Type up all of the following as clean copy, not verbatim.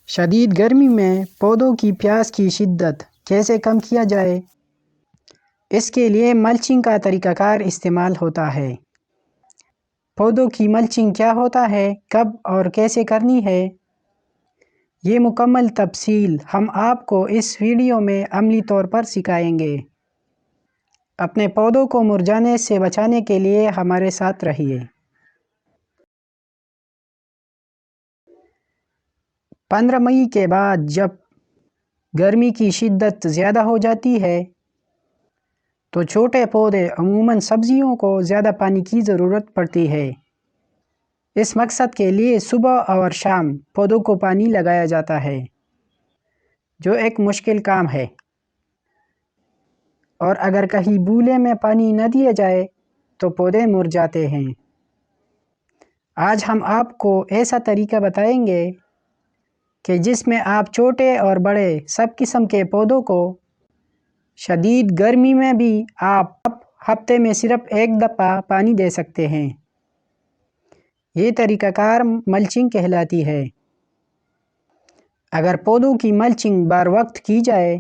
شدید گرمی میں پودوں کی پیاس کی شدت کیسے کم کیا جائے؟ اس کے لیے ملچنگ کا طریقہ کار استعمال ہوتا ہے۔ پودوں کی ملچنگ کیا ہوتا ہے، کب اور کیسے کرنی ہے، یہ مکمل تفصیل ہم آپ کو اس ویڈیو میں عملی طور پر سکھائیں گے۔ اپنے پودوں کو مرجھانے سے بچانے کے لیے ہمارے ساتھ رہیے۔ 15 مئی کے بعد جب گرمی کی شدت زیادہ ہو جاتی ہے تو چھوٹے پودے عموماً سبزیوں کو زیادہ پانی کی ضرورت پڑتی ہے۔ اس مقصد کے لیے صبح اور شام پودوں کو پانی لگایا جاتا ہے، جو ایک مشکل کام ہے، اور اگر کہیں بولے میں پانی نہ دیا جائے تو پودے مرجھاتے ہیں۔ آج ہم آپ کو ایسا طریقہ بتائیں گے کہ جس میں آپ چھوٹے اور بڑے سب قسم کے پودوں کو شدید گرمی میں بھی آپ ہفتے میں صرف ایک دفعہ پانی دے سکتے ہیں۔ یہ طریقہ کار ملچنگ کہلاتی ہے۔ اگر پودوں کی ملچنگ بر وقت کی جائے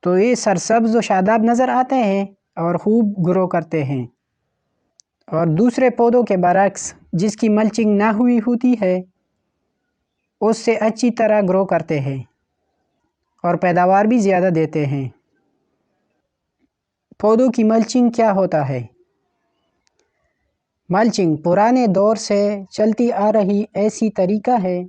تو یہ سرسبز و شاداب نظر آتے ہیں اور خوب گرو کرتے ہیں، اور دوسرے پودوں کے برعکس جس کی ملچنگ نہ ہوئی ہوتی ہے اس سے اچھی طرح گرو کرتے ہیں اور پیداوار بھی زیادہ دیتے ہیں۔ پودوں کی ملچنگ کیا ہوتا ہے؟ ملچنگ پرانے دور سے چلتی آ رہی ایسی طریقہ ہے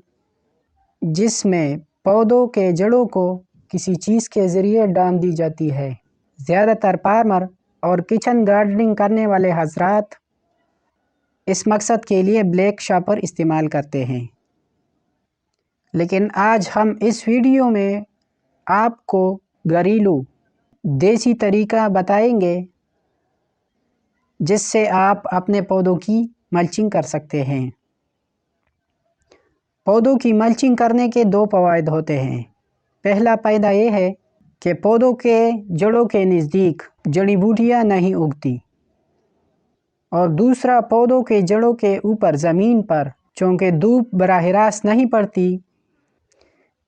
جس میں پودوں کے جڑوں کو کسی چیز کے ذریعے ڈال دی جاتی ہے۔ زیادہ تر فارمر اور کچن گارڈننگ کرنے والے حضرات اس مقصد کے لیے بلیک شاپر استعمال کرتے ہیں، لیکن آج ہم اس ویڈیو میں آپ کو گھریلو دیسی طریقہ بتائیں گے جس سے آپ اپنے پودوں کی ملچنگ کر سکتے ہیں۔ پودوں کی ملچنگ کرنے کے دو فوائد ہوتے ہیں۔ پہلا فائدہ یہ ہے کہ پودوں کے جڑوں کے نزدیک جڑی بوٹیاں نہیں اگتی، اور دوسرا پودوں کے جڑوں کے اوپر زمین پر چونکہ دھوپ براہ راست نہیں پڑتی،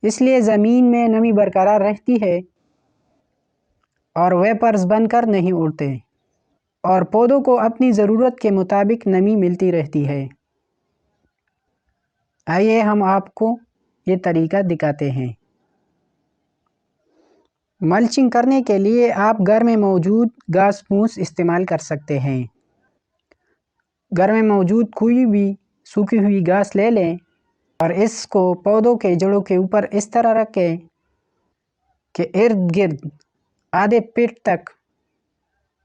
اس لیے زمین میں نمی برقرار رہتی ہے اور ویپرز بن کر نہیں اڑتے، اور پودوں کو اپنی ضرورت کے مطابق نمی ملتی رہتی ہے۔ آئیے ہم آپ کو یہ طریقہ دکھاتے ہیں۔ ملچنگ کرنے کے لیے آپ گھر میں موجود گھاس پھوس استعمال کر سکتے ہیں۔ گھر میں موجود کوئی بھی سوکھی ہوئی گھاس لے لیں اور اس کو پودوں کے جڑوں کے اوپر اس طرح رکھیں کہ ارد گرد آدھے فٹ تک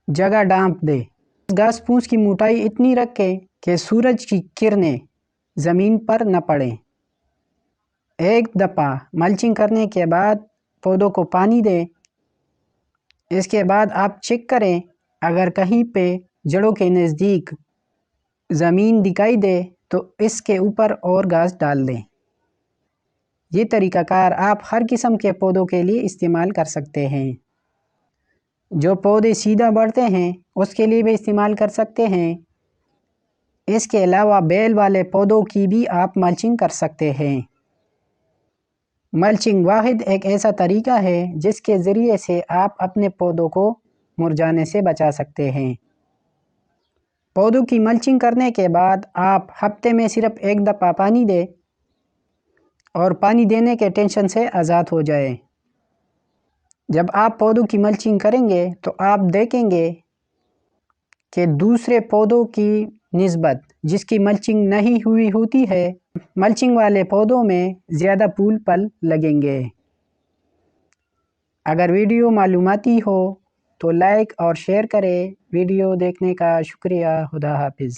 جگہ ڈھانپ دیں۔ گھاس پھوس کی موٹائی اتنی رکھیں کہ سورج کی کرنیں زمین پر نہ پڑیں۔ ایک دفعہ ملچنگ کرنے کے بعد پودوں کو پانی دیں۔ اس کے بعد آپ چیک کریں، اگر کہیں پہ جڑوں کے نزدیک زمین دکھائی دے تو اس کے اوپر اور گھاس ڈال دیں۔ یہ طریقہ کار آپ ہر قسم کے پودوں کے لیے استعمال کر سکتے ہیں۔ جو پودے سیدھا بڑھتے ہیں اس کے لیے بھی استعمال کر سکتے ہیں۔ اس کے علاوہ بیل والے پودوں کی بھی آپ ملچنگ کر سکتے ہیں۔ ملچنگ واحد ایک ایسا طریقہ ہے جس کے ذریعے سے آپ اپنے پودوں کو مرجھانے سے بچا سکتے ہیں۔ پودوں کی ملچنگ کرنے کے بعد آپ ہفتے میں صرف ایک دفعہ پانی دیں اور پانی دینے کے ٹینشن سے آزاد ہو جائیں۔ جب آپ پودوں کی ملچنگ کریں گے تو آپ دیکھیں گے کہ دوسرے پودوں کی نسبت جس کی ملچنگ نہیں ہوئی ہوتی ہے، ملچنگ والے پودوں میں زیادہ پھول پل لگیں گے۔ اگر ویڈیو معلوماتی ہو تو لائک اور شیئر کریں۔ ویڈیو دیکھنے کا شکریہ۔ خدا حافظ۔